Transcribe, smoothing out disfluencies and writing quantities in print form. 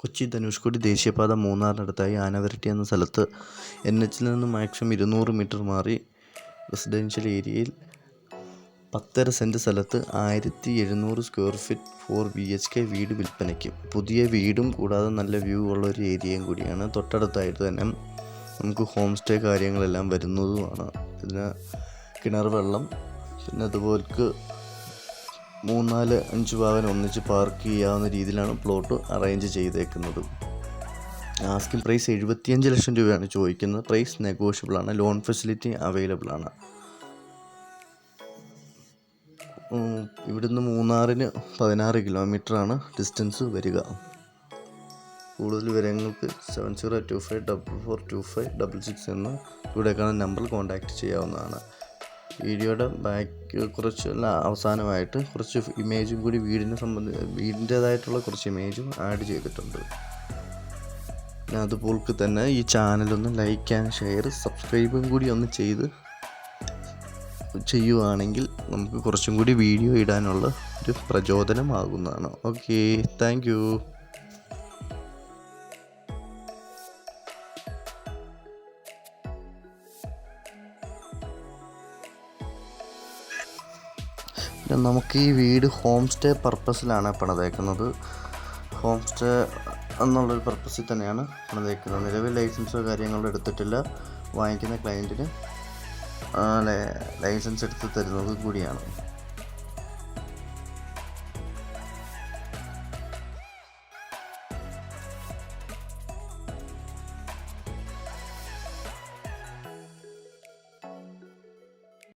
കൊച്ചി ധനുഷ്കോടി ദേശീയപാത മൂന്നാറിനടുത്തായി ആനവരട്ടി എന്ന സ്ഥലത്ത് NHൽ നിന്ന് മാക്സിമം 200 മീറ്റർ മാറി റെസിഡൻഷ്യൽ ഏരിയയിൽ 10.5 സെൻറ് സ്ഥലത്ത് 1700 സ്ക്വയർ ഫീറ്റ് 4 BHK വീട് വിൽപ്പനയ്ക്ക്. പുതിയ വീടും കൂടാതെ നല്ല വ്യൂ ഉള്ള ഒരു ഏരിയയും കൂടിയാണ്. തൊട്ടടുത്തായിട്ട് തന്നെ നമുക്ക് ഹോം സ്റ്റേ കാര്യങ്ങളെല്ലാം വരുന്നതുമാണ്. ഇതിന് കിണർ വെള്ളം, പിന്നെ അതുപോലെ 3-4-5 വാഹനം ഒന്നിച്ച് പാർക്ക് ചെയ്യാവുന്ന രീതിയിലാണ് പ്ലോട്ട് അറേഞ്ച് ചെയ്തേക്കുന്നത്. ആസ്കിംഗ് പ്രൈസ് 75 ലക്ഷം രൂപയാണ് ചോദിക്കുന്നത്. പ്രൈസ് നെഗോഷ്യബിൾ ആണ്. ലോൺ ഫെസിലിറ്റി അവൈലബിൾ ആണ്. ഇവിടുന്ന് മൂന്നാറിന് 16 കിലോമീറ്ററാണ് ഡിസ്റ്റൻസ് വരിക. കൂടുതൽ വിവരങ്ങൾക്ക് 7025442566 എന്ന ഇവിടെ കാണുന്ന നമ്പറിൽ കോൺടാക്റ്റ് ചെയ്യാവുന്നതാണ്. വീഡിയോയുടെ ബാക്ക് അവസാനമായിട്ട് കുറച്ച് ഇമേജും കൂടി വീടിൻ്റേതായിട്ടുള്ള കുറച്ച് ഇമേജും ആഡ് ചെയ്തിട്ടുണ്ട്. പിന്നെ അതുപോലെ തന്നെ ഈ ചാനലൊന്ന് ലൈക്ക് ആൻഡ് ഷെയർ സബ്സ്ക്രൈബും കൂടി ഒന്ന് ചെയ്യുവാണെങ്കിൽ നമുക്ക് കുറച്ചും കൂടി വീഡിയോ ഇടാനുള്ള ഒരു പ്രചോദനമാകുന്നതാണ്. Okay, thank you. നമുക്ക് ഈ വീട് ഹോം സ്റ്റേ പർപ്പസിലാണ് പണിതേക്കുന്നത്. ഹോം സ്റ്റേ എന്നുള്ളൊരു പർപ്പസിൽ തന്നെയാണ് പണിതേക്കുന്നത്. നിലവിൽ ലൈസൻസോ കാര്യങ്ങളോ എടുത്തിട്ടില്ല. വാങ്ങിക്കുന്ന ക്ലയൻറ്റിന് ലൈസൻസ് എടുത്ത് തരുന്നത് കൂടിയാണ്.